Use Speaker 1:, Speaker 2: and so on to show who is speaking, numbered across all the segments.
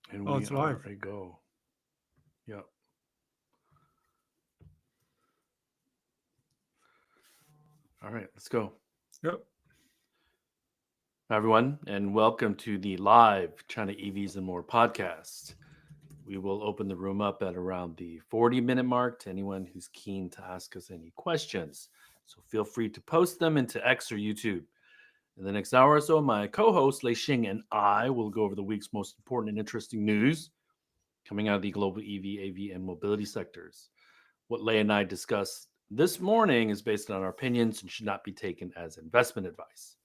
Speaker 1: And
Speaker 2: Oh,
Speaker 1: we
Speaker 2: it's
Speaker 1: are
Speaker 2: live.
Speaker 1: a go. Yep. All right, let's go.
Speaker 2: Yep.
Speaker 1: Hi, everyone, and welcome to the live China EVs and More podcast. We will open the room up at around the 40-minute mark to anyone who's keen to ask us any questions. So feel free to post them into X or YouTube. In the next hour or so, my co host Lei Xing and I will go over the week's most important and interesting news coming out of the global EV, AV, and mobility sectors. What Lei and I discussed this morning is based on our opinions and should not be taken as investment advice.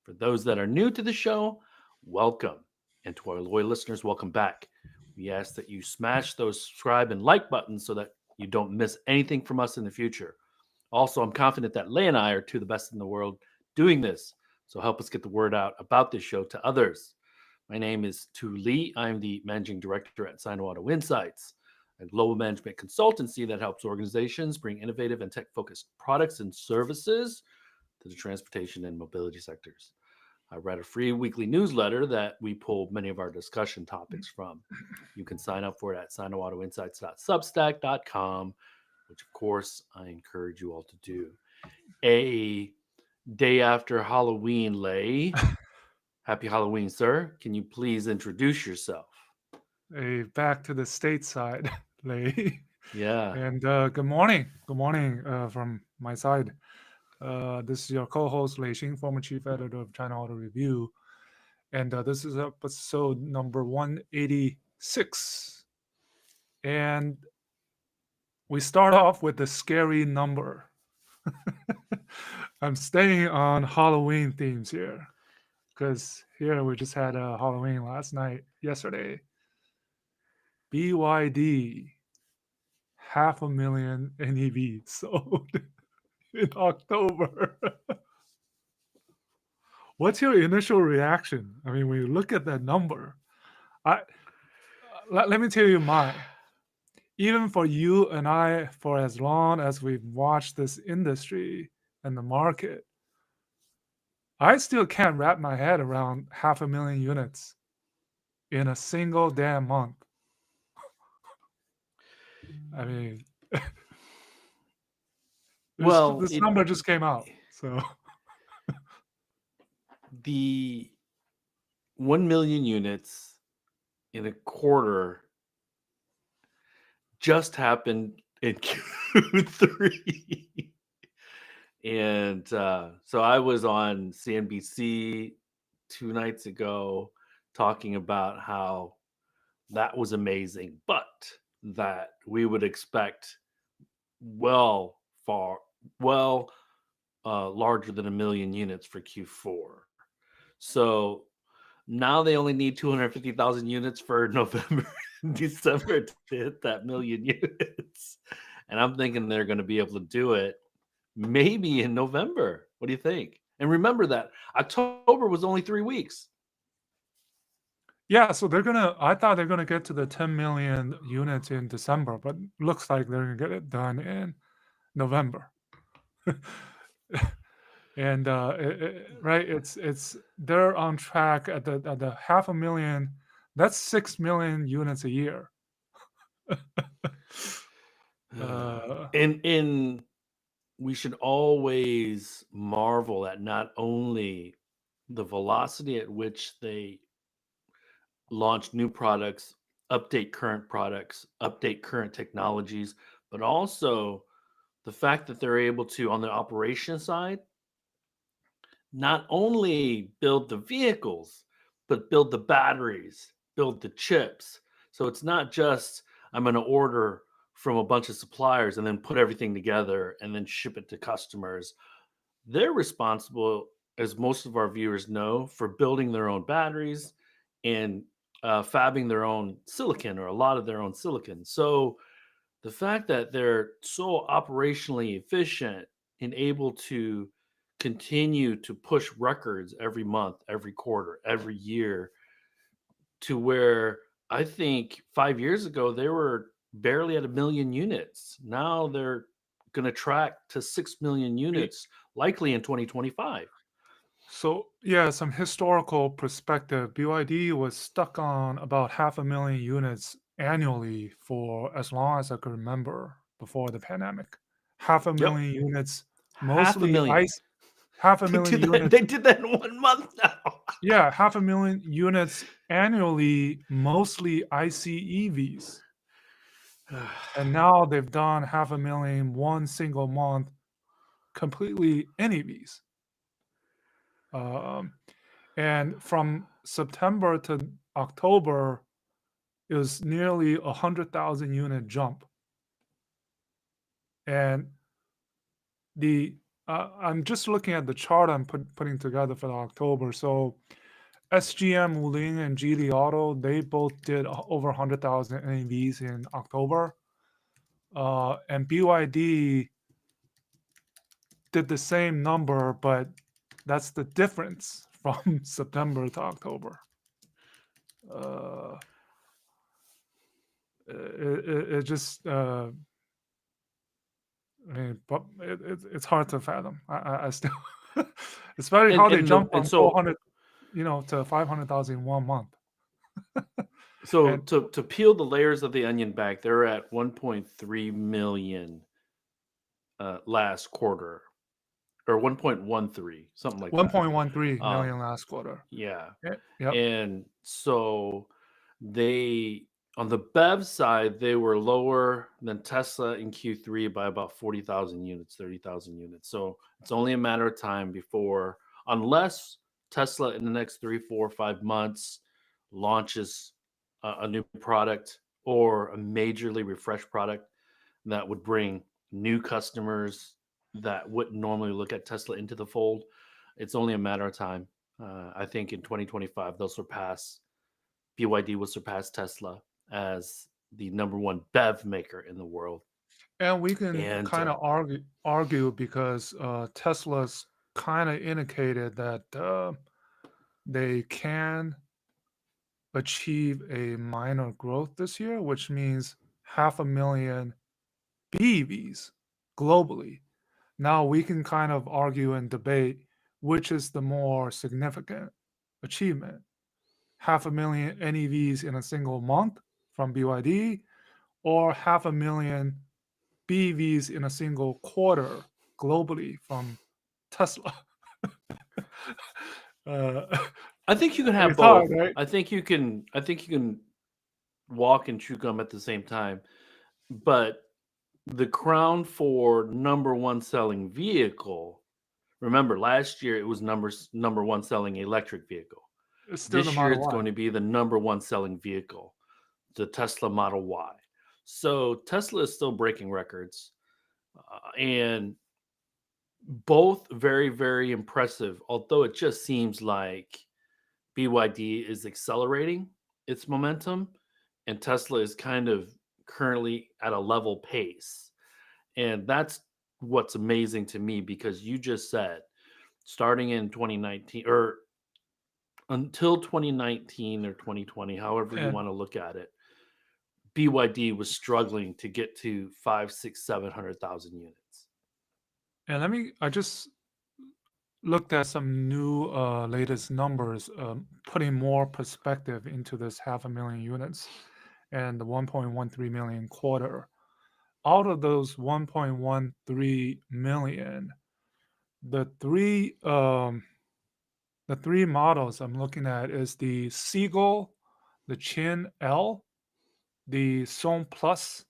Speaker 1: For those that are new to the show, welcome. And to our loyal listeners, welcome back. We ask that you smash those subscribe and like buttons so that you don't miss anything from us in the future. Also, I'm confident that Lei and I are two of the best in the world doing this. So help us get the word out about this show to others. My name is Tu Lee. I'm the managing director at Sinoauto Insights, a global management consultancy that helps organizations bring innovative and tech focused products and services to the transportation and mobility sectors. I write a free weekly newsletter that we pull many of our discussion topics from. You can sign up for it at sinoautoinsights.substack.com, which of course I encourage you all to do. A day after Halloween, Lei. Happy Halloween, sir. Can you please introduce yourself?
Speaker 2: Back to the stateside, Lei.
Speaker 1: Yeah.
Speaker 2: And good morning. Good morning from my side. This is your co-host Lei Xing, former chief editor of China Auto Review, and this is episode number 186. And we start off with the scary number. I'm staying on Halloween themes here because here we just had a Halloween yesterday. BYD, 500,000 NEVs sold in October. What's your initial reaction? I mean, when you look at that number, I let me tell you mine. Even for you and I, for as long as we've watched this industry and the market, I still can't wrap my head around 500,000 units in a single damn month. I mean,
Speaker 1: Well,
Speaker 2: this number just came out. So,
Speaker 1: the 1 million units in a quarter just happened in Q3. And so I was on CNBC 2 nights ago talking about how that was amazing, but that we would expect well far, well larger than 1 million units for Q4. So now they only need 250,000 units for November and December to hit that 1 million units. And I'm thinking they're going to be able to do it maybe in November. What do you think? And remember that October was only 3 weeks.
Speaker 2: yeah, so I thought they're gonna get to the 10 million units in December, but looks like they're gonna get it done in November. And right, it's they're on track at the 500,000. That's 6 million units a year. uh,
Speaker 1: And we should always marvel at not only the velocity at which they launch new products, update current technologies, but also the fact that they're able to, on the operation side, not only build the vehicles, but build the batteries, build the chips. So it's not just I'm going to order from a bunch of suppliers and then put everything together and then ship it to customers. They're responsible, as most of our viewers know, for building their own batteries and fabbing their own silicon or a lot of their own silicon. So the fact that they're so operationally efficient and able to continue to push records every month, every quarter, every year, to where I think 5 years ago they were barely at 1 million units. Now they're going to track to 6 million
Speaker 2: y-
Speaker 1: units, likely in 2025.
Speaker 2: So yeah, some historical perspective. BYD was stuck on about 500,000 units annually for as long as I could remember before the pandemic. Half a
Speaker 1: Yep,
Speaker 2: million units,
Speaker 1: half a
Speaker 2: mostly
Speaker 1: million.
Speaker 2: ICE. Half a
Speaker 1: They
Speaker 2: million
Speaker 1: did that.
Speaker 2: units.
Speaker 1: They did that in 1 month now.
Speaker 2: Yeah, 500,000 units annually, mostly ICE EVs. And now they've done 500,000 one single month, completely NEVs. And from September to October, it was nearly 100,000 unit jump. And the I'm just looking at the chart I'm putting together for the October. So SGM, Wuling, and Geely Auto, they both did over 100,000 NEVs in October. And BYD did the same number, but that's the difference from September to October. It just, I mean, but it's hard to fathom. I still, especially how they jump from
Speaker 1: So
Speaker 2: 400, to 500,000 in 1 month.
Speaker 1: so
Speaker 2: And
Speaker 1: to peel the layers of the onion back, they're at 1.3 million last quarter, or 1.13, something like that.
Speaker 2: 1.13
Speaker 1: Um,
Speaker 2: million last quarter.
Speaker 1: yeah,
Speaker 2: Yep.
Speaker 1: and so they on the BEV side they were lower than Tesla in Q3 by about 40,000 units, 30,000 units. So it's only a matter of time before, unless Tesla in the next 3, 4, 5 months launches a new product or a majorly refreshed product that would bring new customers that wouldn't normally look at Tesla into the fold. It's only a matter of time. I think in 2025 BYD will surpass Tesla as the number one BEV maker in the world.
Speaker 2: And we can
Speaker 1: And
Speaker 2: kind of argue because Tesla's kind of indicated that they can achieve a minor growth this year, which means 500,000 BEVs globally. Now we can kind of argue and debate which is the more significant achievement: 500,000 NEVs in a single month from BYD, or 500,000 BEVs in a single quarter globally from Tesla. uh,
Speaker 1: I think you can have
Speaker 2: it's hard,
Speaker 1: both.
Speaker 2: right?
Speaker 1: I think you can walk and chew gum at the same time. But the crown for number one selling vehicle, remember last year it was number one selling electric vehicle.
Speaker 2: It's still the
Speaker 1: This year
Speaker 2: Model
Speaker 1: it's
Speaker 2: Y.
Speaker 1: going to be the number one selling vehicle, the Tesla Model Y. So Tesla is still breaking records, and both very, very impressive. Although it just seems like BYD is accelerating its momentum, and Tesla is kind of currently at a level pace. And that's what's amazing to me, because you just said starting in 2019 or until 2019 or 2020, however you
Speaker 2: And
Speaker 1: want to look at it, BYD was struggling to get to 5, 6, 700,000 units.
Speaker 2: I just looked at some new latest numbers, putting more perspective into this 500,000 units and the 1.13 million quarter. Out of those 1.13 million, the three models I'm looking at is the Seagull, the Chin L, the Song Plus.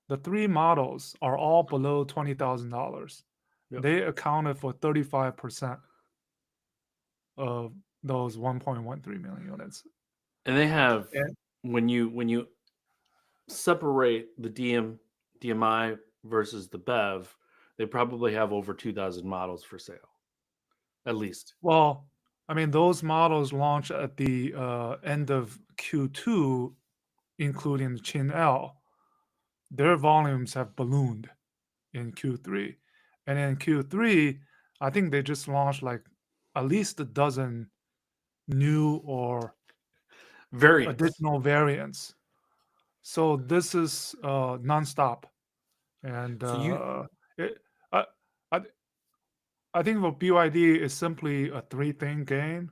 Speaker 2: The three models are all below $20,000.
Speaker 1: Yep.
Speaker 2: They accounted for 35% of those 1.13 million units.
Speaker 1: And they have,
Speaker 2: And
Speaker 1: when you separate the DMI versus the BEV, they probably have over 2,000 models for sale, at least.
Speaker 2: well, I mean, those models launch at the end of Q2, including the Chin L. Their volumes have ballooned in Q3. And in Q3, I think they just launched like at least a dozen new or
Speaker 1: Variants.
Speaker 2: additional variants. So this is nonstop. And
Speaker 1: So you
Speaker 2: it, I, I, I think for BYD is simply a three-thing game: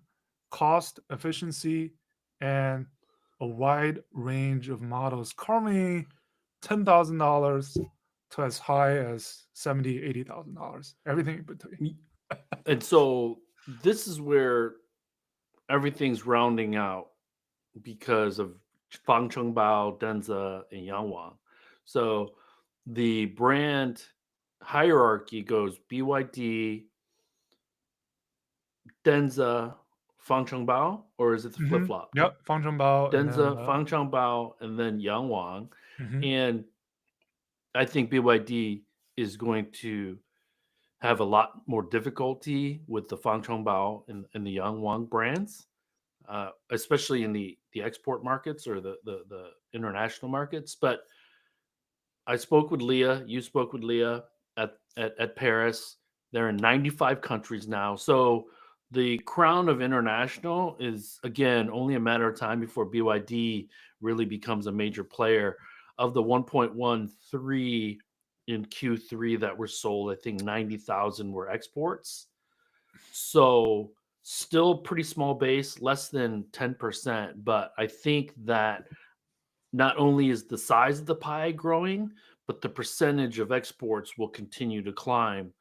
Speaker 2: cost, efficiency, and a wide range of models, currently $10,000 to as high as $70,000, $80,000. Everything in between.
Speaker 1: And so this is where everything's rounding out because of Fang Chengbao, Denza, and Yangwang. So the brand hierarchy goes BYD, Denza, Fang Chengbao, or is it the flip flop?
Speaker 2: Yep, Fang Chengbao, and
Speaker 1: Denza,
Speaker 2: then
Speaker 1: Fang Chengbao, and then Yangwang.
Speaker 2: mhm.
Speaker 1: And I think BYD is going to have a lot more difficulty with the Fang Chengbao and the Yangwang brands, especially in the export markets or the international markets. But I spoke with Leah. You spoke with Leah at Paris. They're in 95 countries now. So the crown of international is, again, only a matter of time before BYD really becomes a major player. Of the 1.13 in Q3 that were sold, I think 90,000 were exports. So still pretty small base, less than 10%. But I think that not only is the size of the pie growing, but the percentage of exports will continue to climb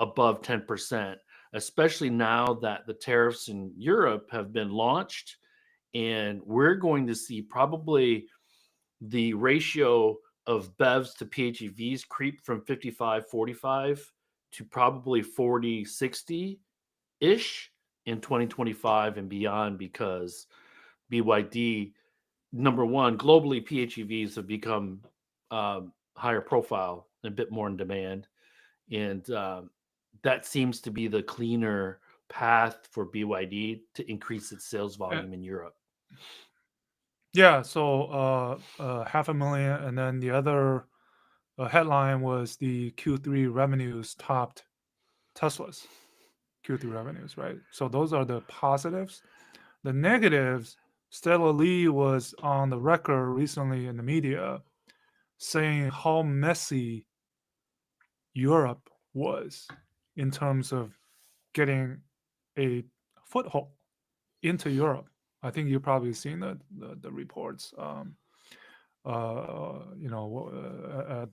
Speaker 1: above 10%, especially now that the tariffs in Europe have been launched. And we're going to see probably the ratio of BEVs to PHEVs creep from 55-45 to probably 40-60 ish in 2025 and beyond, because BYD, number one, globally PHEVs have become higher profile and a bit more in demand, and that seems to be the cleaner path for BYD to increase its sales volume in Europe.
Speaker 2: Yeah, so 500,000, and then the other headline was the Q3 revenues topped Tesla's Q3 revenues, right? So those are the positives. The negatives, Stella Lee was on the record recently in the media saying how messy Europe was in terms of getting a foothold into Europe. I think you've probably seen the reports, at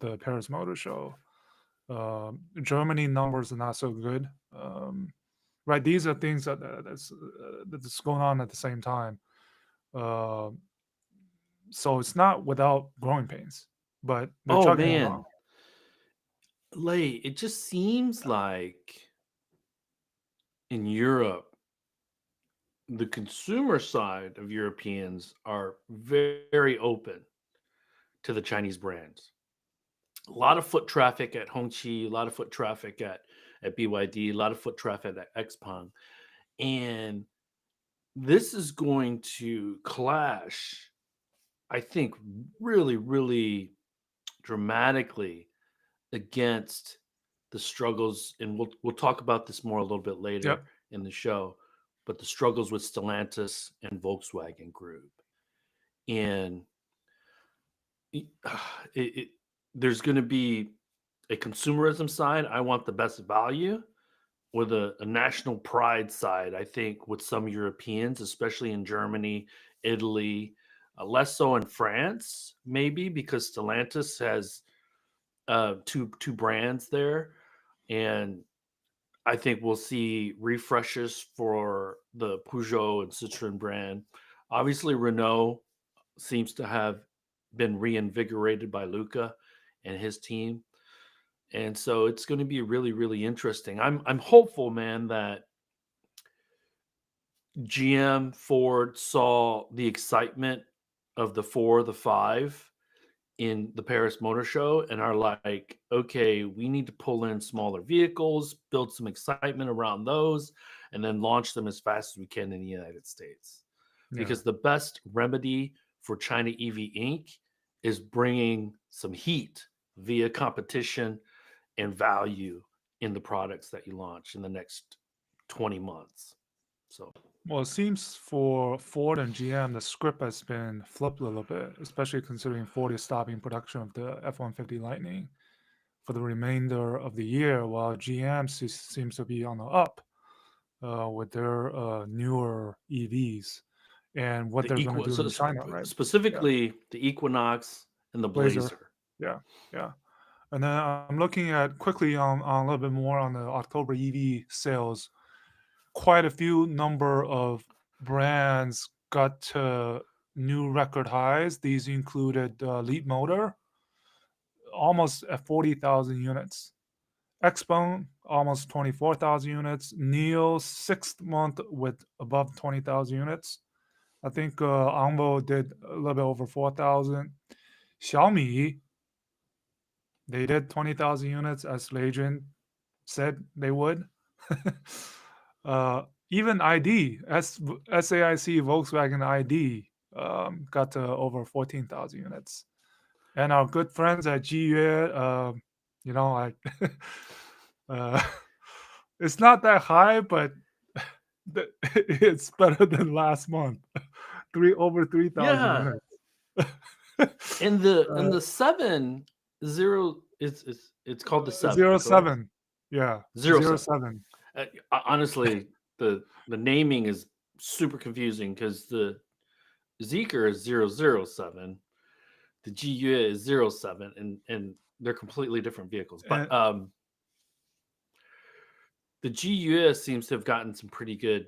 Speaker 2: the Paris Motor Show. Germany numbers are not so good, right? These are things that's going on at the same time. So it's not without growing pains, but they're
Speaker 1: Oh
Speaker 2: chugging
Speaker 1: man,
Speaker 2: along.
Speaker 1: Lei, it just seems like in Europe, the consumer side of Europeans are very open to the Chinese brands. A lot of foot traffic at Hongqi, a lot of foot traffic at BYD, a lot of foot traffic at XPeng. And this is going to clash, I think, really, really dramatically against the struggles, and we'll talk about this more a little bit later
Speaker 2: Yep.
Speaker 1: in the show, but the struggles with Stellantis and Volkswagen Group. And there's going to be a consumerism side. I want the best value, with a national pride side, I think, with some Europeans, especially in Germany, Italy, less so in France, maybe because Stellantis has two brands there. And I think we'll see refreshes for the Peugeot and Citroen brand. Obviously, Renault seems to have been reinvigorated by Luca and his team. And so it's going to be really, really interesting. I'm hopeful, man, that GM, Ford saw the excitement of the 4, the 5 in the Paris Motor Show and are like, okay, we need to pull in smaller vehicles, build some excitement around those, and then launch them as fast as we can in the United States.
Speaker 2: Yeah.
Speaker 1: Because the best remedy for China EV Inc. is bringing some heat via competition and value in the products that you launch in the next 20 months. So,
Speaker 2: Well, it seems for Ford and GM, the script has been flipped a little bit, especially considering Ford is stopping production of the F-150 Lightning for the remainder of the year, while GM seems to be on the up with their newer EVs and what
Speaker 1: The
Speaker 2: they're going to do in China, right? Yeah,
Speaker 1: specifically the Equinox and the
Speaker 2: Blazer.
Speaker 1: Blazer.
Speaker 2: Yeah, yeah. And then I'm looking at quickly on a little bit more on the October EV sales. Quite a few number of brands got to new record highs. These included Leapmotor, almost at 40,000 units. Xpeng, almost 24,000 units. NIO, 6th month with above 20,000 units. I think Angbo did a little bit over 4,000. Xiaomi, they did 20,000 units as Legend said they would. Even ID, SAIC Volkswagen ID got to over 14,000 units. And our good friends at Jiyue, it's not that high, but it's better than last month. Over 3,000
Speaker 1: Yeah.
Speaker 2: units.
Speaker 1: And the 7 0 it's called the 7.
Speaker 2: 07. Yeah.
Speaker 1: 07. Honestly, the naming is super confusing because the Zeekr is 007, the Jiyue is 07, and they're completely different vehicles. But the Jiyue seems to have gotten some pretty good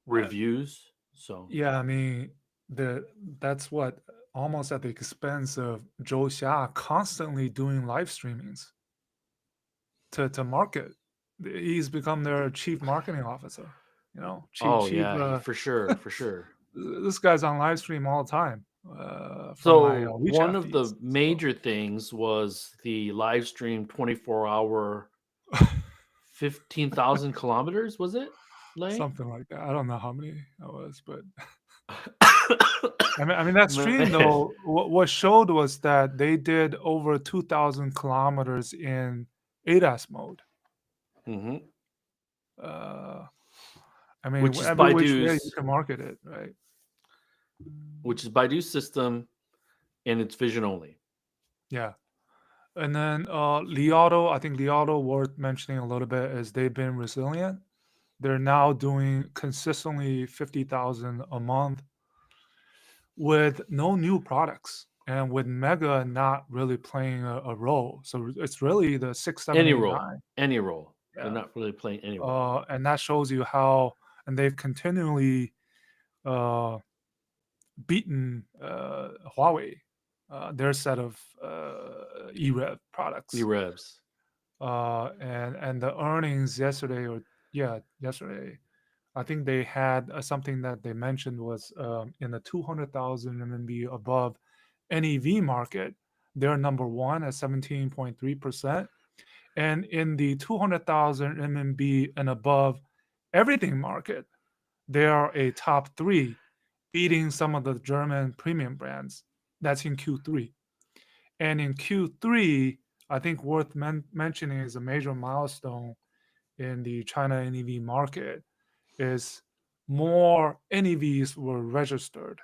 Speaker 1: reviews. So
Speaker 2: yeah, I mean that's what almost at the expense of Zhou Xia constantly doing live streamings to market. He's become their chief marketing officer.
Speaker 1: For sure.
Speaker 2: This guy's on live stream all the time.
Speaker 1: So one of the major things was the live stream 24-hour 15,000 kilometers, was it?
Speaker 2: Something like that. I don't know how many that was, but I mean that stream though, what showed was that they did over 2,000 kilometers in ADAS mode.
Speaker 1: Mm-hmm.
Speaker 2: I mean,
Speaker 1: which is
Speaker 2: every which
Speaker 1: Baidu's,
Speaker 2: way you can market it, right?
Speaker 1: Which is Baidu's system, and it's vision only.
Speaker 2: Yeah. And then Li Auto, I think Li Auto worth mentioning a little bit is they've been resilient. They're now doing consistently 50,000 a month with no new products and with Mega not really playing a role. So it's really the 6, 7,
Speaker 1: any
Speaker 2: 8,
Speaker 1: role.
Speaker 2: 9.
Speaker 1: Any role.
Speaker 2: Yeah.
Speaker 1: They're not really playing any role.
Speaker 2: And that shows you how, and they've continually beaten Huawei, their set of eRev products.
Speaker 1: eRevs.
Speaker 2: And the earnings yesterday, I think they had something that they mentioned was in the 200,000 RMB above NEV market, they're number one at 17.3%. And in the 200,000 RMB and above everything market, they are a top 3, beating some of the German premium brands. That's in Q3. And in Q3, I think worth mentioning is a major milestone in the China NEV market is more NEVs were registered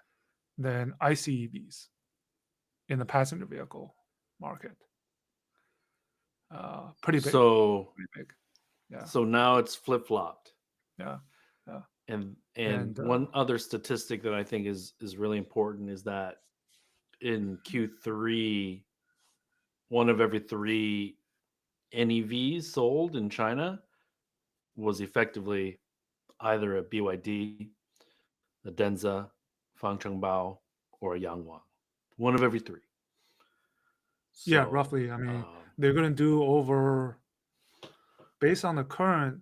Speaker 2: than ICEVs in the passenger vehicle market. Pretty big. Pretty big. Yeah.
Speaker 1: So now it's flip-flopped.
Speaker 2: Yeah.
Speaker 1: And one other statistic that I think is really important is that in Q3, 1 of every 3 NEVs sold in China was effectively either a BYD, a Denza, Fangchongbao, or a Yangwang. 1 of every 3.
Speaker 2: So, yeah, roughly. I mean, they're going to do over, based on the current,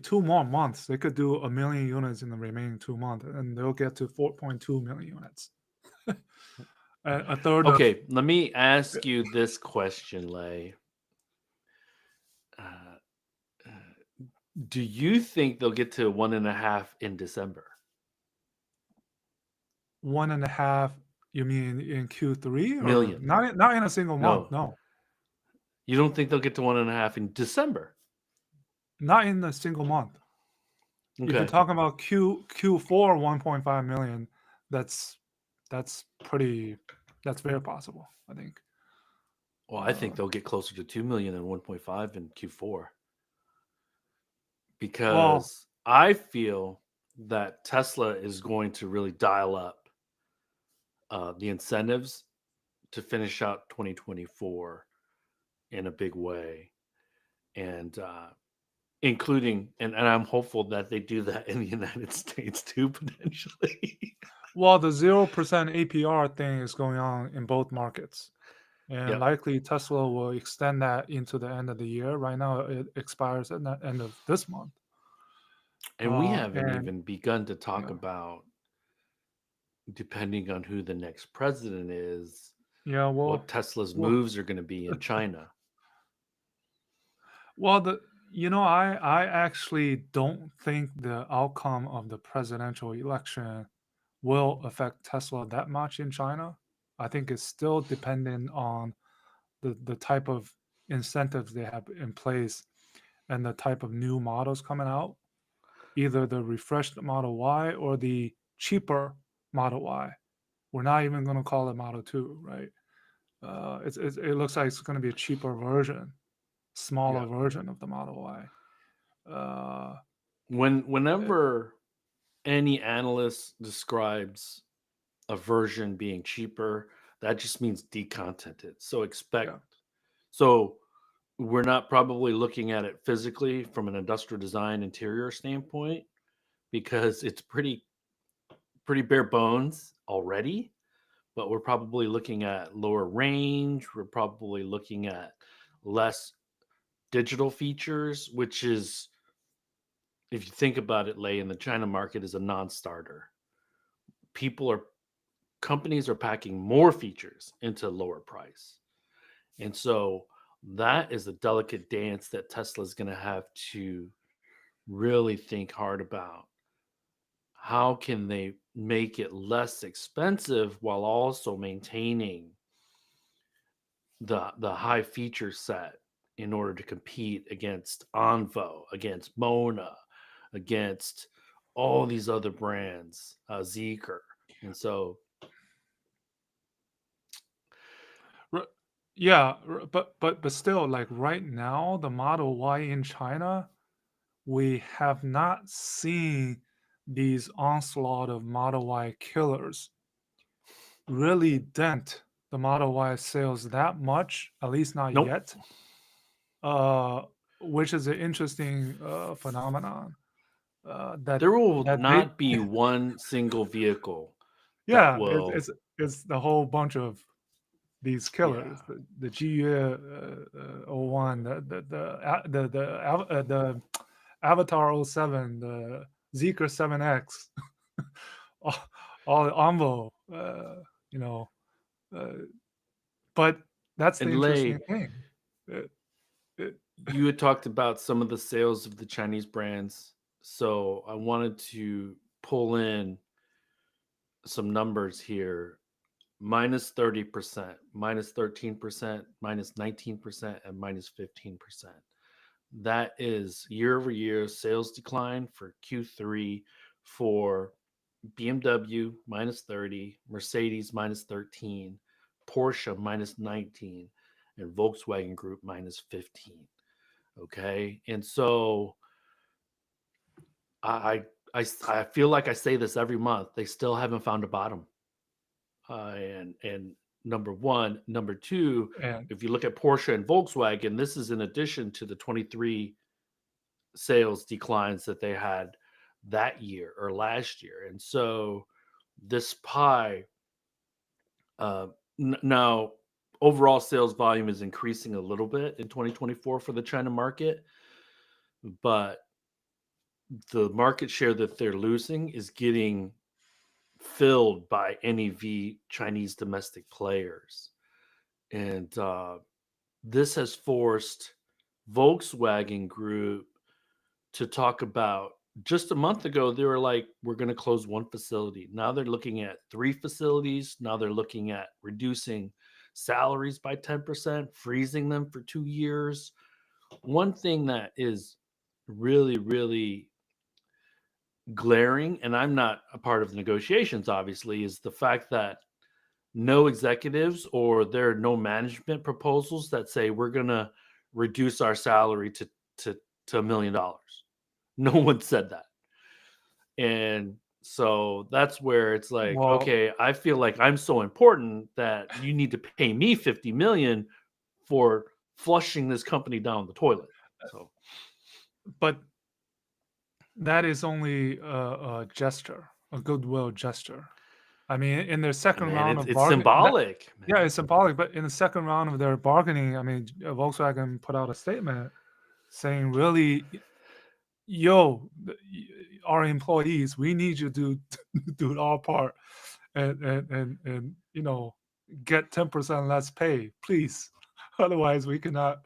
Speaker 2: 2 more months, they could do 1 million units in the remaining 2 months, and they'll get to 4.2 million units. A third.
Speaker 1: Okay, let me ask you this question, Lei. Do you think they'll get to 1.5 in December?
Speaker 2: 1.5, you mean in Q3?
Speaker 1: Million.
Speaker 2: Not in a single month, no.
Speaker 1: You don't think they'll get to 1.5 in December?
Speaker 2: Not in a single month. Okay. If you're talking about Q4 1.5 million, that's very possible, I think.
Speaker 1: Well, I think they'll get closer to 2 million than 1.5 in Q4
Speaker 2: Well,
Speaker 1: because I feel that Tesla is going to really dial up the incentives to finish out 2024 in a big way. And including, and I'm hopeful that they do that in the United States too, potentially.
Speaker 2: well, the 0% APR thing is going on in both markets. And
Speaker 1: Yep.
Speaker 2: likely Tesla will extend that into the end of the year. Right now, it expires at the end of this month.
Speaker 1: And we haven't
Speaker 2: And
Speaker 1: even begun to talk
Speaker 2: yeah,
Speaker 1: about, depending on who the next president is,
Speaker 2: yeah,
Speaker 1: what Tesla's
Speaker 2: well,
Speaker 1: moves are going to be in China.
Speaker 2: well, I actually don't think the outcome of the presidential election will affect Tesla that much in China. I think it's still dependent on the type of incentives they have in place and the type of new models coming out, either the refreshed Model Y or the cheaper Model Y. We're not even going to call it Model 2, right? It looks like it's going to be a cheaper version, smaller
Speaker 1: Yeah.
Speaker 2: version of the Model Y. Uh,
Speaker 1: Whenever any analyst describes a version being cheaper, that just means decontented. So
Speaker 2: yeah,
Speaker 1: so we're not probably looking at it physically from an industrial design interior standpoint because it's pretty bare bones already, but we're probably looking at lower range, we're probably looking at less digital features, which is, if you think about it, Lay, in the China market is a non-starter. Companies are packing more features into lower price. And so that is a delicate dance that Tesla's going to have to really think hard about. How can they make it less expensive while also maintaining the high feature set in order to compete against Onvo, against Mona, against all these other brands, Zeekr. And so
Speaker 2: yeah, but still, like right now, the Model Y in China, we have not seen these onslaught of Model Y killers really dent the Model Y sales that much, at least not
Speaker 1: nope,
Speaker 2: yet. Uh, which is an interesting phenomenon. That
Speaker 1: there will
Speaker 2: that they
Speaker 1: not be one single vehicle that
Speaker 2: yeah,
Speaker 1: will,
Speaker 2: it's the whole bunch of these
Speaker 1: yeah.
Speaker 2: killers, the GU 01, the Avatar 07, the Zeekr 7X, all, all Envo, you know, uh, but that's the
Speaker 1: And
Speaker 2: interesting
Speaker 1: Lay,
Speaker 2: thing. Uh, uh,
Speaker 1: you had talked about some of the sales of the Chinese brands. So I wanted to pull in some numbers here: minus 30%, minus 13%, minus 19%, and minus 15%. That is year over year sales decline for Q3 for BMW minus 30, Mercedes minus 13, Porsche minus 19, and Volkswagen Group minus 15. Okay. And so I, I feel like I say this every month. They still haven't found a bottom. And number one, number two,
Speaker 2: and
Speaker 1: if you look at Porsche and Volkswagen, this is in addition to the 23 sales declines that they had that year or last year. And so this pie, uh, now overall sales volume is increasing a little bit in 2024 for the China market, but the market share that they're losing is getting filled by NEV Chinese domestic players. And this has forced Volkswagen Group to talk about, just a month ago, they were like, we're going to close one facility. Now they're looking at 3 facilities. Now they're looking at reducing salaries by 10%, freezing them for 2 years. One thing that is really, really glaring, and I'm not a part of the negotiations, obviously, is the fact that no executives or there are no management proposals that say we're gonna reduce our salary to $1 million. No one said that. And so that's where it's like,
Speaker 2: Well,
Speaker 1: okay, I feel like I'm so important that you need to pay me 50 million for flushing this company down the toilet. So
Speaker 2: but that is only a gesture, a goodwill gesture. I mean, in their second
Speaker 1: man,
Speaker 2: round
Speaker 1: it's
Speaker 2: of
Speaker 1: it's
Speaker 2: bargain,
Speaker 1: symbolic,
Speaker 2: yeah,
Speaker 1: man.
Speaker 2: it's symbolic. But in the second round of their bargaining, I mean, Volkswagen put out a statement saying, "Really, our employees, we need you to do our part, and get 10% less pay, please. Otherwise, we cannot,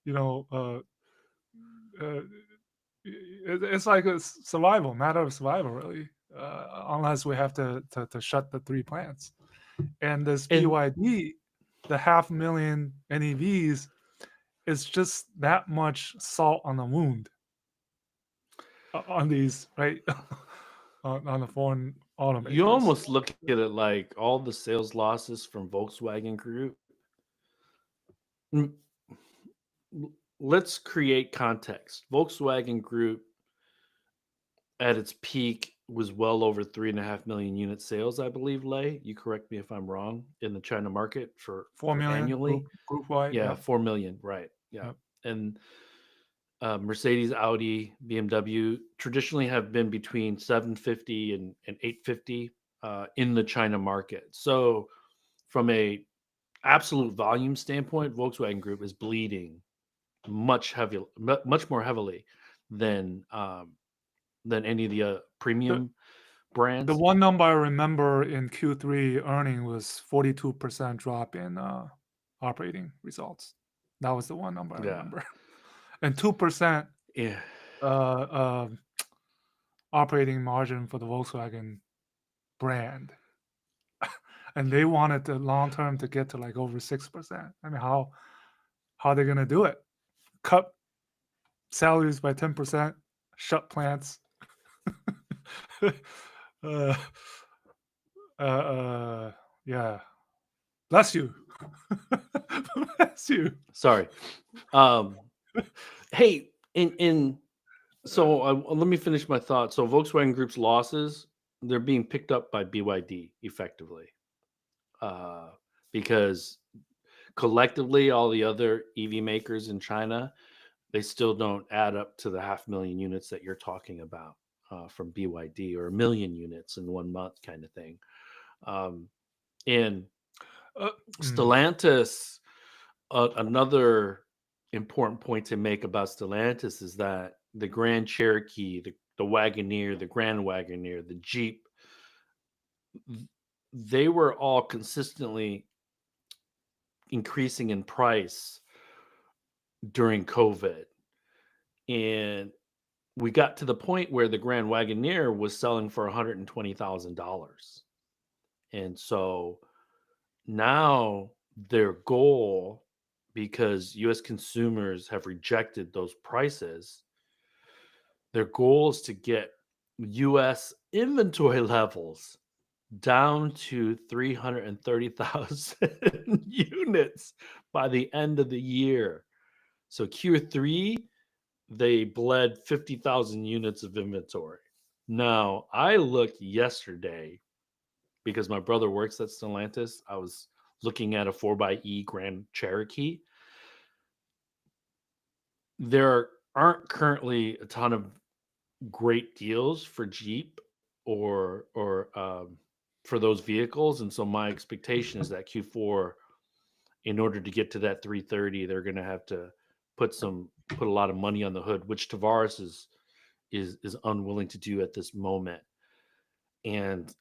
Speaker 2: you know, uh, it's like a survival matter of survival, really. Unless we have to shut the 3 plants, and this
Speaker 1: And
Speaker 2: BYD, the 500,000 NEVs, is just that much salt on the wound on these, right? on the foreign
Speaker 1: you
Speaker 2: automakers.
Speaker 1: almost look at it like all the sales losses from Volkswagen Group. Mm, Let's create context. Volkswagen Group at its peak was well over 3.5 million unit sales, I believe. Lay, you correct me if I'm wrong, in the China market for
Speaker 2: 4 million
Speaker 1: annually.
Speaker 2: group wide.
Speaker 1: Yeah,
Speaker 2: Yep.
Speaker 1: 4 million, right? Yeah,
Speaker 2: Yep.
Speaker 1: and Mercedes, Audi, BMW traditionally have been between 750 and 850 in the China market. So, from a absolute volume standpoint, Volkswagen Group is bleeding much more heavily than any of the
Speaker 2: The
Speaker 1: premium
Speaker 2: the
Speaker 1: brands.
Speaker 2: one number I remember in Q3 earning was 42% drop in operating results. That was the one number I
Speaker 1: Yeah,
Speaker 2: remember, and 2%
Speaker 1: yeah.
Speaker 2: uh, uh, operating margin for the Volkswagen brand, and they wanted the long term to get to like over 6%. I mean, how are they gonna do it? Cut salaries by 10%, shut plants. uh, uh, yeah. Bless you. Bless you.
Speaker 1: Sorry. Um, hey, in so let me finish my thought. So Volkswagen Group's losses, they're being picked up by BYD effectively, uh, because collectively all the other EV makers in China, they still don't add up to the 500,000 units that you're talking about from BYD, or 1 million units in 1 month kind of thing. And
Speaker 2: Uh, mm,
Speaker 1: Stellantis, another important point to make about Stellantis is that the Grand Cherokee, the Wagoneer, the Grand Wagoneer, the Jeep, they were all consistently increasing in price during COVID. And we got to the point where the Grand Wagoneer was selling for $120,000. And so now their goal, because US consumers have rejected those prices, their goal is to get US inventory levels down to 330,000 units by the end of the year. So Q3, they bled 50,000 units of inventory. Now, I looked yesterday because my brother works at Stellantis. I was looking at a 4xe Grand Cherokee. There aren't currently a ton of great deals for Jeep or for those vehicles, and so my expectation is that Q4, in order to get to that 330, they're going to have to put a lot of money on the hood, which Tavares is unwilling to do at this moment. And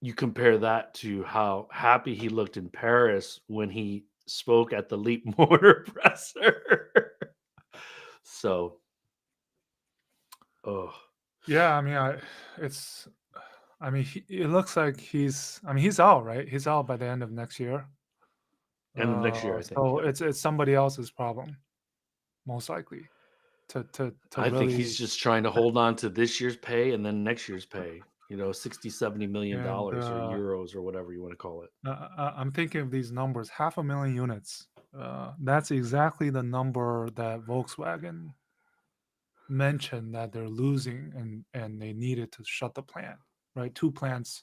Speaker 1: you compare that to how happy he looked in Paris when he spoke at the Leap Motor presser. So, oh,
Speaker 2: yeah, I mean, it's. I mean, it looks like he's. I mean, he's out, right? He's out by the end of next year.
Speaker 1: end of next year, I think.
Speaker 2: So
Speaker 1: Yep.
Speaker 2: it's somebody else's problem, most likely, to
Speaker 1: I think he's
Speaker 2: really.
Speaker 1: just trying to hold on to this year's pay and then next year's pay. $60-70 million
Speaker 2: And
Speaker 1: or euros or whatever you want to call it.
Speaker 2: I'm thinking of these numbers, 500,000 units. That's exactly the number that Volkswagen mentioned that they're losing, and they needed to shut the plant, right? 2 plants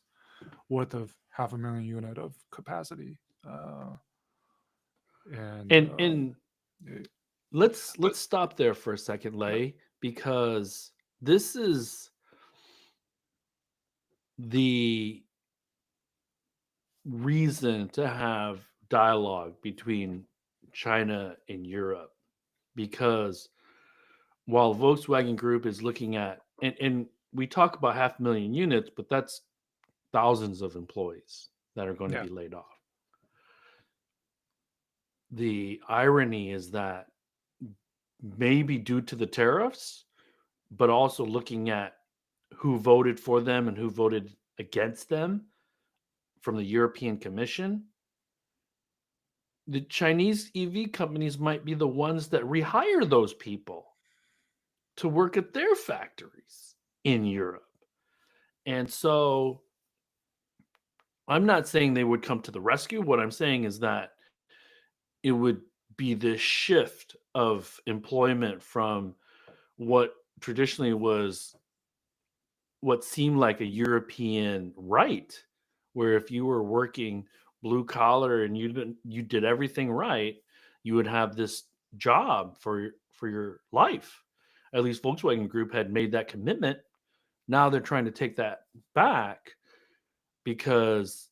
Speaker 2: worth of 500,000 unit of capacity. And
Speaker 1: And
Speaker 2: it-
Speaker 1: let's
Speaker 2: but
Speaker 1: stop there for a second,
Speaker 2: yeah,
Speaker 1: Lei, because this is the reason to have dialogue between China and Europe, because while Volkswagen Group is looking at, and we talk about 500,000 units, but that's thousands of employees that are going to
Speaker 2: yeah,
Speaker 1: be laid off. The irony is that maybe due to the tariffs, but also looking at who voted for them and who voted against them from the European Commission, the Chinese EV companies might be the ones that rehire those people to work at their factories in Europe. And so I'm not saying they would come to the rescue. What I'm saying is that it would be this shift of employment from what traditionally was what seemed like a European right, where if you were working blue collar and you did everything right, you would have this job for your life. At least Volkswagen Group had made that commitment. Now they're trying to take that back because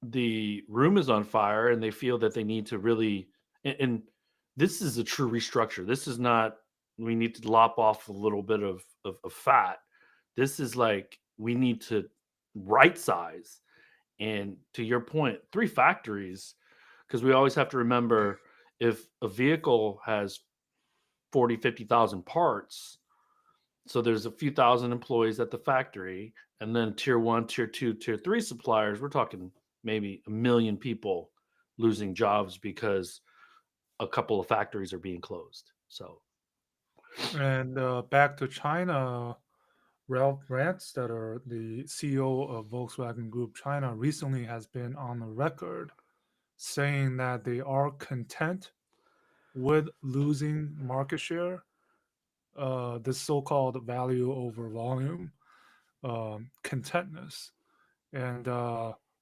Speaker 1: the room is on fire and they feel that they need to really, and this is a true restructure. This is not we need to lop off a little bit of fat. This is like we need to right size. And to your point, 3 factories, because we always have to remember, if a vehicle has 40, 50,000 parts, so there's a few thousand employees at the factory, and then tier 1, tier 2, tier 3 suppliers, we're talking maybe 1 million people losing jobs because a couple of factories are being closed. So
Speaker 2: and back to China, Ralph Brandstetter, the CEO of Volkswagen Group China, recently has been on the record saying that they are content with losing market share, this so-called value over volume contentness, and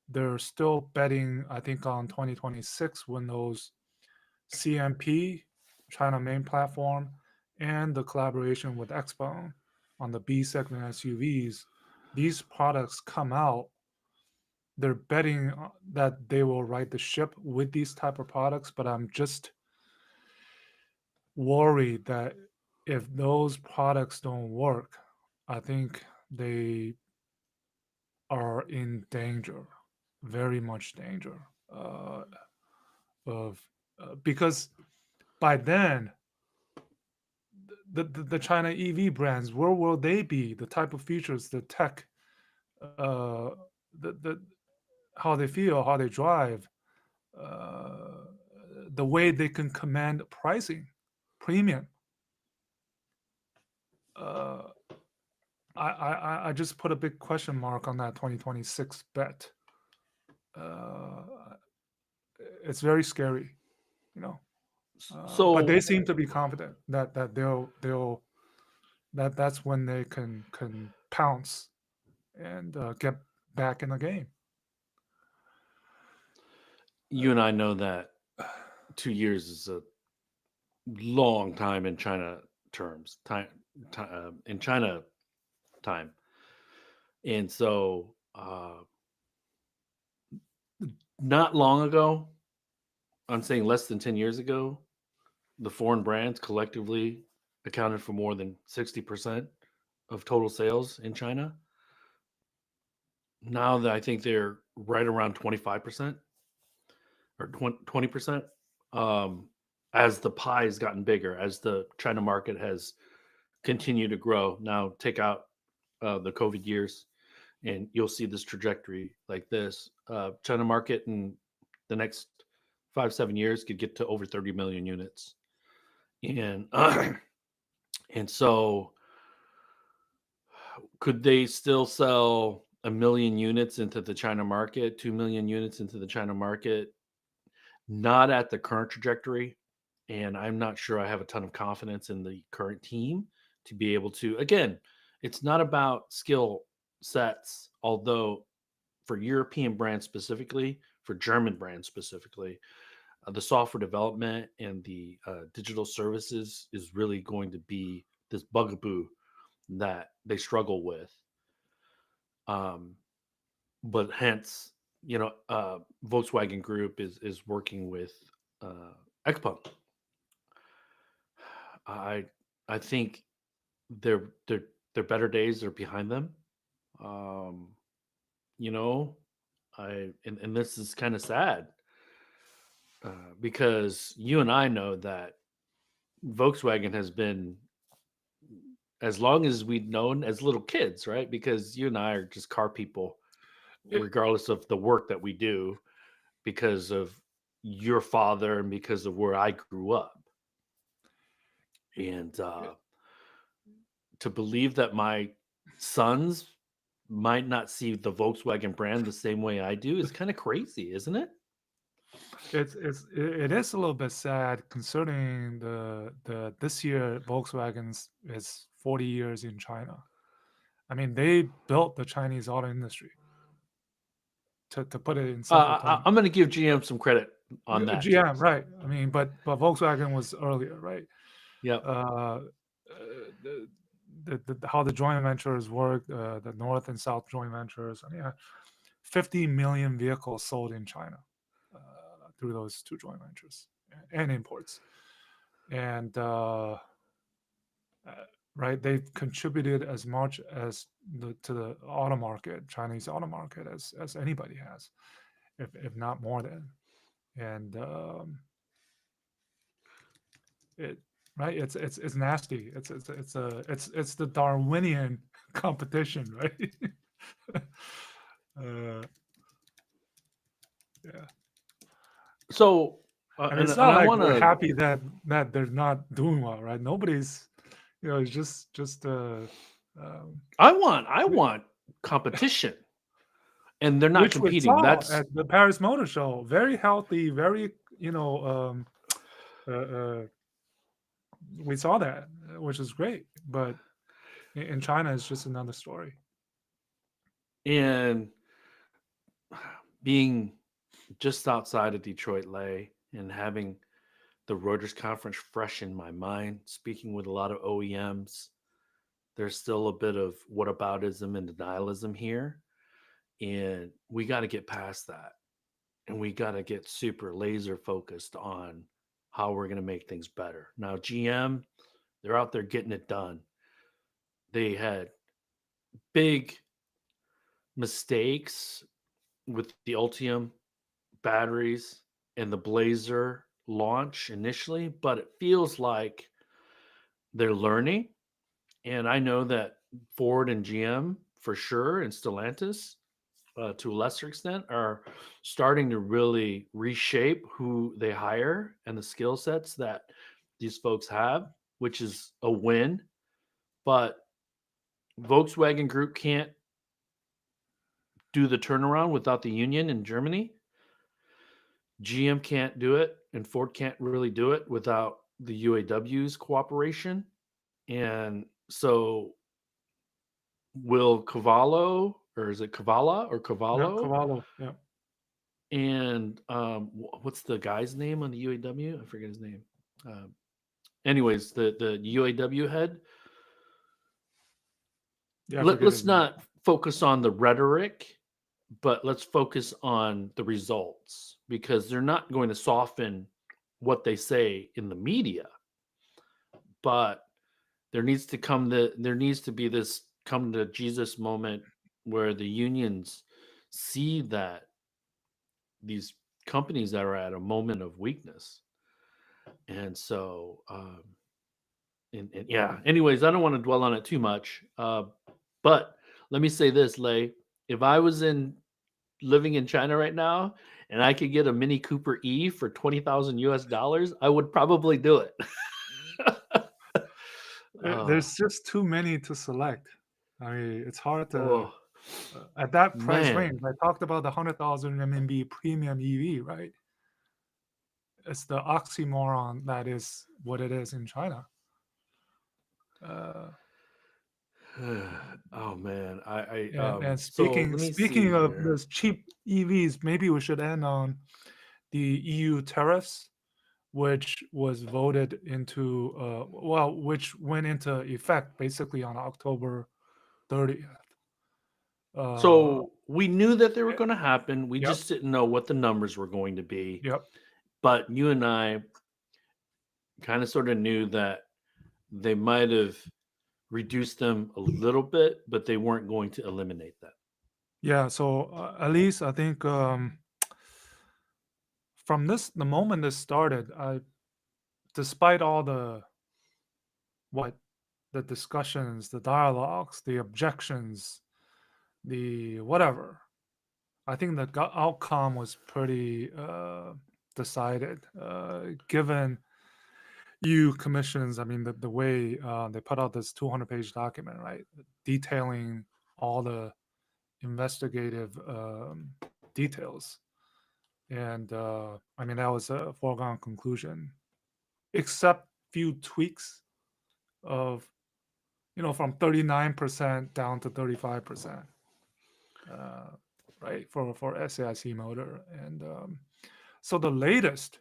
Speaker 2: they're still betting, I think, on 2026 when those CMP, China main platform, and the collaboration with XPeng on the B segment SUVs, these products come out. They're betting that they will right the ship with these type of products, but I'm just worried that if those products don't work, I think they are in danger, very much danger, of because by then the China EV brands, where will they be? The type of features, the tech, uh, the how they feel, how they drive, uh, the way they can command pricing, premium. Uh, I just put a big question mark on that 2026 bet. Uh, it's very scary, you know. But they
Speaker 1: so
Speaker 2: seem to be confident that they'll that's when they can pounce and get back in the game.
Speaker 1: you and I know that 2 years is a long time in China terms, in China time. And so not long ago, I'm saying less than 10 years ago, the foreign brands collectively accounted for more than 60% of total sales in China. Now that I think they're right around 25% or 20%, as the pie has gotten bigger, as the China market has continued to grow. Now, take out the COVID years, and you'll see this trajectory like this. China market in the next 5-7 years could get to over 30 million units, and and so could they still sell 1 million units into the China market, 2 million units into the China market, not at the current trajectory. And I'm not sure I have a ton of confidence in the current team to be able to, again, it's not about skill sets, although for European brands specifically, for German brands specifically, the software development and the digital services is really going to be this bugaboo that they struggle with. But hence, Volkswagen Group is working with XPeng. I I think their better days are behind them. Um, you know, and this is kind of sad because you and I know that Volkswagen has been as long as we've known as little kids, right? Because you and I are just car people,
Speaker 2: It,
Speaker 1: regardless of the work that we do, because of your father and because of where I grew up. And to believe that my sons might not see the Volkswagen brand the same way I do is kind of crazy, isn't it?
Speaker 2: it is a little bit sad concerning the this year Volkswagen's is 40 years in China. I mean, they built the Chinese auto industry. To put it in simple terms,
Speaker 1: I'm going to give GM some credit on that.
Speaker 2: GM,
Speaker 1: too.
Speaker 2: right? I mean, but Volkswagen was earlier, right?
Speaker 1: Yeah.
Speaker 2: How the joint ventures work, the North and South joint ventures. I mean, 50 million vehicles sold in China through those two joint ventures and imports, and right, they've contributed as much as to the auto market, Chinese auto market, as anybody has, if not more than, and it. Right, it's nasty. It's the Darwinian competition, right? Yeah.
Speaker 1: So,
Speaker 2: And it's not like we're happy that they're not doing well, right? Nobody's, it's just.
Speaker 1: I want competition, and they're not
Speaker 2: which
Speaker 1: competing.
Speaker 2: We saw
Speaker 1: That's
Speaker 2: at the Paris Motor Show. Very healthy, very we saw that, which is great. But in China, it's just another story.
Speaker 1: And being just outside of Detroit, Lay, and having the Reuters conference fresh in my mind, speaking with a lot of OEMs, there's still a bit of whataboutism and denialism here. And we got to get past that. And we got to get super laser focused on how we're going to make things better. Now, GM, they're out there getting it done. They had big mistakes with the Ultium batteries and the Blazer launch initially, but it feels like they're learning. And I know that Ford and GM for sure, and Stellantis to a lesser extent, are starting to really reshape who they hire and the skill sets that these folks have, which is a win. But Volkswagen Group can't do the turnaround without the union in Germany. GM can't do it, and Ford can't really do it without the UAW's cooperation. And so, will Cavallo, or is it Cavallo or Cavallo?
Speaker 2: Yeah, Cavallo, yeah.
Speaker 1: And what's the guy's name on the UAW? I forget his name. Anyways, the UAW head.
Speaker 2: Yeah,
Speaker 1: Let's not focus on the rhetoric, but let's focus on the results, because they're not going to soften what they say in the media. But there needs to be this come to Jesus moment where the unions see that these companies that are at a moment of weakness. And so, and yeah, anyways, I don't want to dwell on it too much. But let me say this, Lay, if I was living in China right now and I could get a Mini Cooper E for $20,000 US, I would probably do it.
Speaker 2: There's just too many to select. I mean, it's hard to At that price range,
Speaker 1: Man,
Speaker 2: I talked about the 100,000 RMB premium EV, right? It's the oxymoron that is what it is in China. Uh,
Speaker 1: oh man, I
Speaker 2: and
Speaker 1: so
Speaker 2: speaking
Speaker 1: let me see
Speaker 2: speaking of
Speaker 1: here.
Speaker 2: those cheap EVs, maybe we should end on the EU tariffs, which was voted into, which went into effect basically on October 30th. Uh,
Speaker 1: So we knew that they were
Speaker 2: eh,
Speaker 1: going to happen. We
Speaker 2: yep,
Speaker 1: just didn't know what the numbers were going to be.
Speaker 2: yep.
Speaker 1: But you and I kind of sort of knew that they might have reduced them a little bit, but they weren't going to eliminate them.
Speaker 2: Yeah, so at least I think from the moment this started, despite all what the discussions, the dialogues, the objections, the whatever, I think the outcome was pretty decided, given EU commissions. I mean, the way they put out this 200-page document, right, detailing all the investigative details. And I mean, that was a foregone conclusion, except few tweaks of, from 39% down to 35%, uh, right, for SAIC motor. And so the latest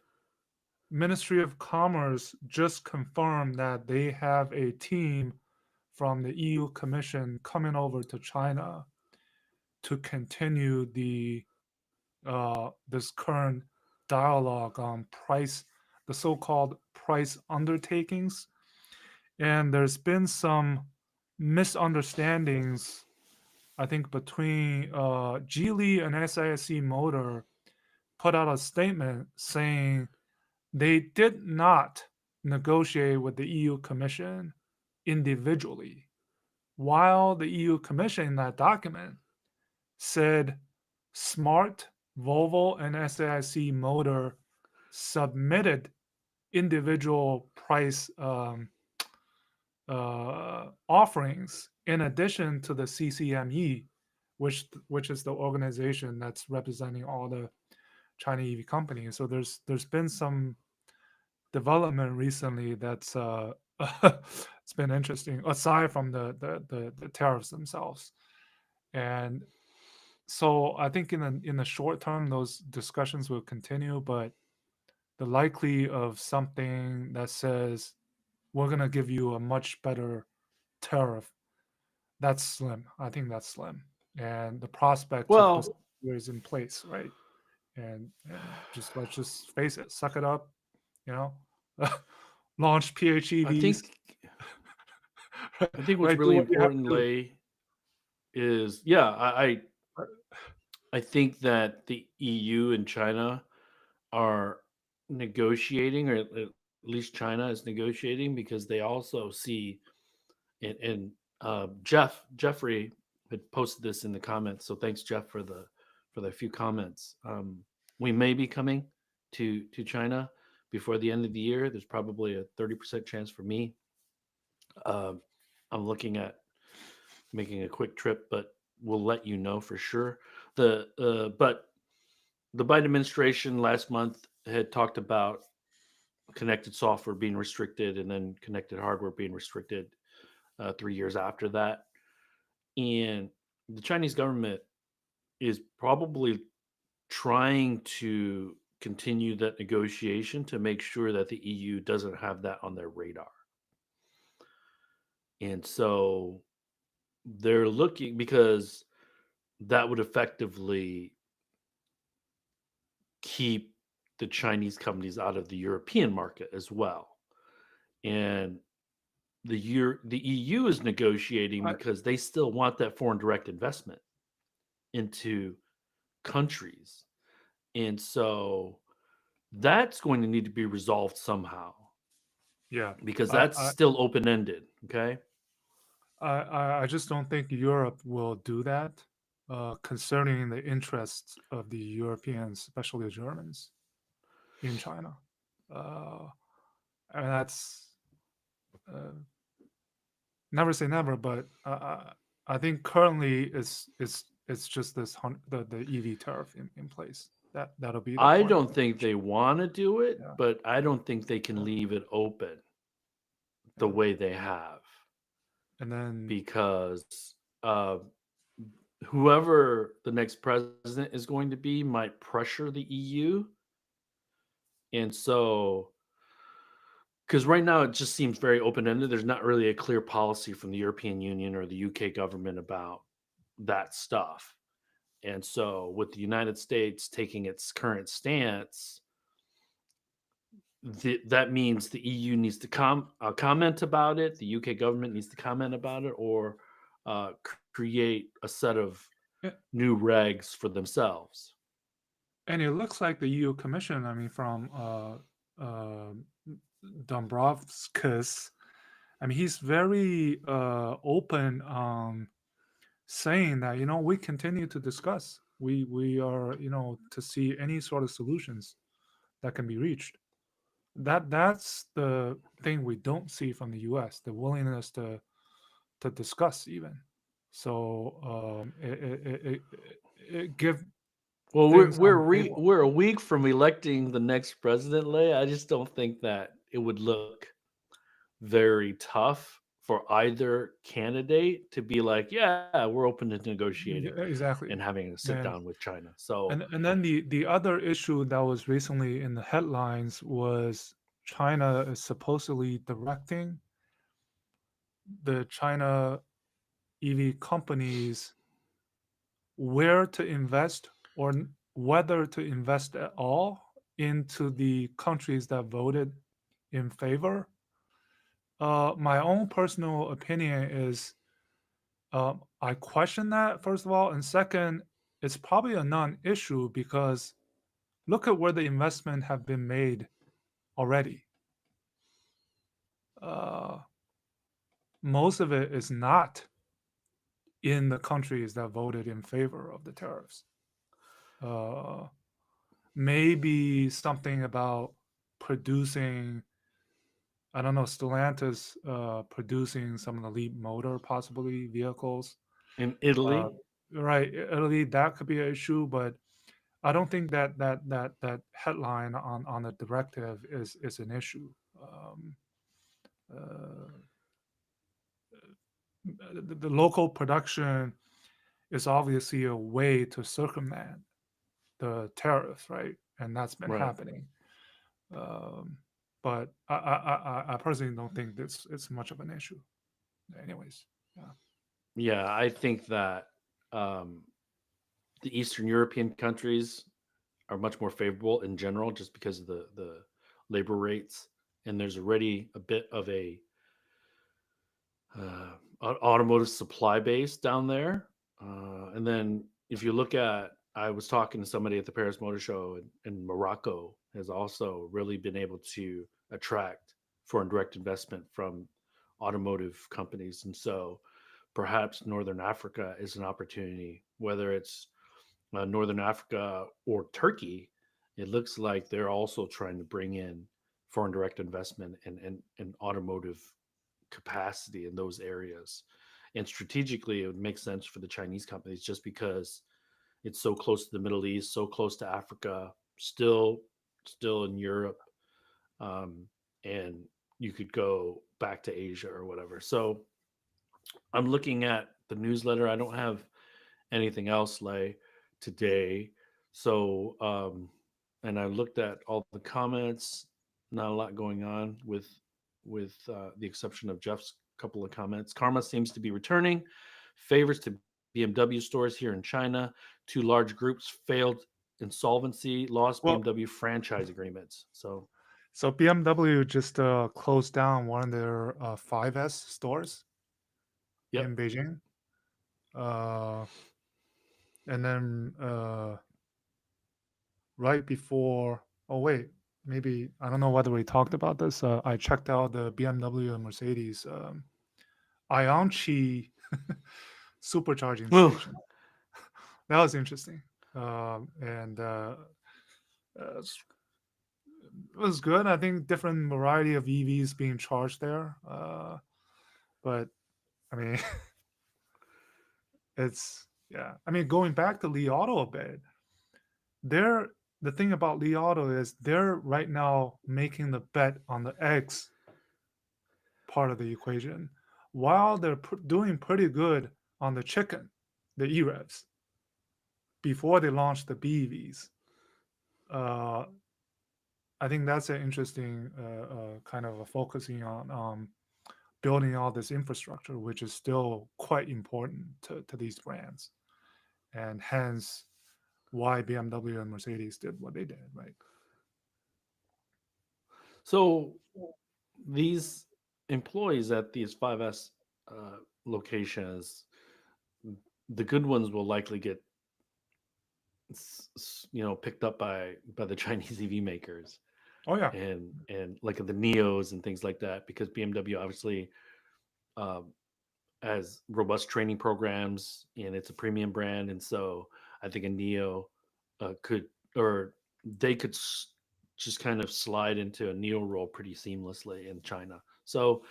Speaker 2: Ministry of Commerce just confirmed that they have a team from the EU Commission coming over to China to continue this current dialogue on price, the so-called price undertakings. And there's been some misunderstandings, I think, between Geely and SAIC Motor put out a statement saying they did not negotiate with the EU Commission individually, while the EU Commission in that document said Smart, Volvo, and SAIC Motor submitted individual price offerings in addition to the CCME, which is the organization that's representing all the Chinese EV companies. So there's been some development recently that's it's been interesting aside from the tariffs themselves. And so I think in the short term those discussions will continue, but the likely of something that says we're going to give you a much better tariff, that's slim. I think that's slim. And the prospect of this
Speaker 1: Well,
Speaker 2: is in place, right? And just let's just face it, suck it up, you know. Launch
Speaker 1: I
Speaker 2: PHEVs,
Speaker 1: think I think what's
Speaker 2: right? Do
Speaker 1: really
Speaker 2: what you have to
Speaker 1: important,
Speaker 2: do.
Speaker 1: Lay, is yeah,
Speaker 2: Right.
Speaker 1: I think that the EU and China are negotiating, or at least China is negotiating, because they also see, and Jeffrey had posted this in the comments. So thanks, Jeff, for the few comments. We may be coming to China before the end of the year. There's probably a 30% chance for me. Um, I'm looking at making a quick trip, but we'll let you know for sure. But the Biden administration last month had talked about connected software being restricted and then connected hardware being restricted 3 years after that. And the Chinese government is probably trying to continue that negotiation to make sure that the EU doesn't have that on their radar. And so they're looking, because that would effectively keep the Chinese companies out of the European market as well. And the EU is negotiating
Speaker 2: I,
Speaker 1: because they still want that foreign direct investment into countries. And so that's going to need to be resolved somehow,
Speaker 2: yeah,
Speaker 1: because
Speaker 2: I,
Speaker 1: that's
Speaker 2: I
Speaker 1: still open ended. Okay.
Speaker 2: I just don't think Europe will do that, concerning the interests of the Europeans, especially the Germans, in China. Uh, and that's uh, never say never, but I think currently it's just the EV tariff in place. That'll be the
Speaker 1: I
Speaker 2: point of
Speaker 1: don't think they want to do it,
Speaker 2: yeah,
Speaker 1: but I don't think they can
Speaker 2: yeah,
Speaker 1: leave it open the
Speaker 2: yeah.
Speaker 1: way they have,
Speaker 2: And then
Speaker 1: because uh, whoever the next president is going to be might pressure the EU. And so, because right now it just seems very open ended, there's not really a clear policy from the European Union or the UK government about that stuff. And so, with the United States taking its current stance, that means the EU needs to comment about it, the UK government needs to comment about it, or create a set of
Speaker 2: yeah,
Speaker 1: new regs for themselves.
Speaker 2: and it looks like the EU Commission, I mean, from uh, Dombrovskis, I mean, he's very open on saying that we continue to discuss. We are to see any sort of solutions that can be reached. That's the thing we don't see from the U.S. The willingness to discuss even. So it give
Speaker 1: Well,
Speaker 2: things on the table.
Speaker 1: we're a week from electing the next president, Lay. I just don't think that it would look very tough for either candidate to be like, yeah, we're open to negotiating
Speaker 2: Yeah, exactly.
Speaker 1: and having a sit
Speaker 2: And
Speaker 1: down with China. So,
Speaker 2: and then the other issue that was recently in the headlines was China is supposedly directing the China EV companies where to invest or whether to invest at all into the countries that voted in favor. My own personal opinion is I question that, first of all. And second, it's probably a non issue because look at where the investment have been made already. Uh, most of it is not in the countries that voted in favor of the tariffs. Uh, Maybe something about producing, I don't know, Stellantis producing some of the Leap motor, possibly vehicles.
Speaker 1: in
Speaker 2: Uh,
Speaker 1: Italy,
Speaker 2: right, Italy, that could be an issue, but I don't think that headline on the directive is an issue. Uh, the local production is obviously a way to circumvent the tariffs, right? And that's been
Speaker 1: right?
Speaker 2: happening. Um, but I personally don't think this it's much of an issue. Anyways, yeah,
Speaker 1: Yeah, I think that um, the Eastern European countries are much more favorable in general, just because of the labor rates, and there's already a bit of a automotive supply base down there. And then if you look at, I was talking to somebody at the Paris Motor Show, and Morocco has also really been able to attract foreign direct investment from automotive companies. And so perhaps Northern Africa is an opportunity, whether it's Northern Africa or Turkey. It looks like they're also trying to bring in foreign direct investment and automotive capacity in those areas. And strategically, it would make sense for the Chinese companies just because it's so close to the Middle East, so close to Africa, still in Europe, um, and you could go back to Asia or whatever. So I'm looking at the newsletter. I don't have anything else like today. So and I looked at all the comments. Not a lot going on with the exception of Jeff's couple of comments. Karma seems to be returning. Favors to BMW stores here in China. Two large groups failed insolvency, lost
Speaker 2: well,
Speaker 1: BMW franchise agreements.
Speaker 2: so BMW just closed down one of their 5S stores
Speaker 1: Yep.
Speaker 2: in Beijing, uh, and then right before. Oh wait, maybe I don't know whether we talked about this. I checked out the BMW and Mercedes Ianchi supercharging
Speaker 1: Well,
Speaker 2: station. That was interesting, and it was good. I think different variety of EVs being charged there, but I mean, It's yeah. I mean, going back to Li Auto a bit, they're the thing about Li Auto is they're right now making the bet on the X part of the equation, while they're doing pretty good on the chicken, the EREVs, before they launch the BEVs. I think that's an interesting kind of a focusing on building all this infrastructure, which is still quite important to these brands, and hence why BMW and Mercedes did what they did, right?
Speaker 1: So these employees at these 5S locations, the good ones will likely get picked up by the Chinese EV makers
Speaker 2: Oh yeah,
Speaker 1: and like the Neos and things like that, because BMW obviously has robust training programs and it's a premium brand, and so I think a Neo could or they could just kind of slide into a Neo role pretty seamlessly in China. So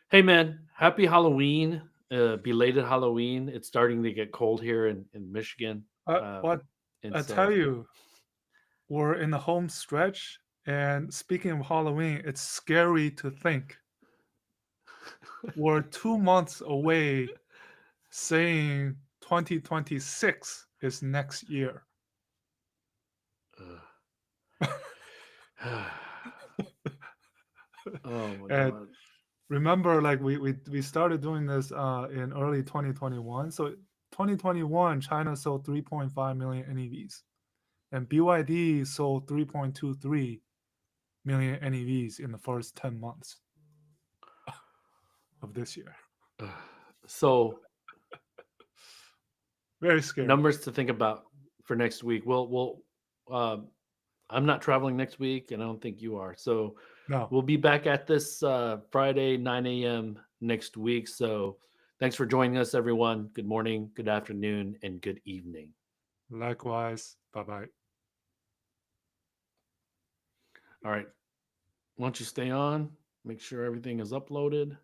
Speaker 1: hey man, happy Halloween, belated Halloween. It's starting to get cold here in Michigan,
Speaker 2: what
Speaker 1: and
Speaker 2: I tell
Speaker 1: so
Speaker 2: you, we're in the home stretch, and speaking of Halloween, it's scary to think we're 2 months away saying 2026 is next year.
Speaker 1: oh my
Speaker 2: And
Speaker 1: god.
Speaker 2: remember, like we started doing this in early 2021. So 2021, China sold 3.5 million NEVs, and BYD sold 3.23 million NEVs in the first 10 months of this year.
Speaker 1: So
Speaker 2: Very scary.
Speaker 1: numbers to think about for next week. Um, I'm not traveling next week, and I don't think you are. So
Speaker 2: No,
Speaker 1: we'll be back at this Friday, 9 a.m. next week. So thanks for joining us, everyone. Good morning, good afternoon, and good evening.
Speaker 2: likewise. Bye bye.
Speaker 1: All right. Why don't you stay on? Make sure everything is uploaded.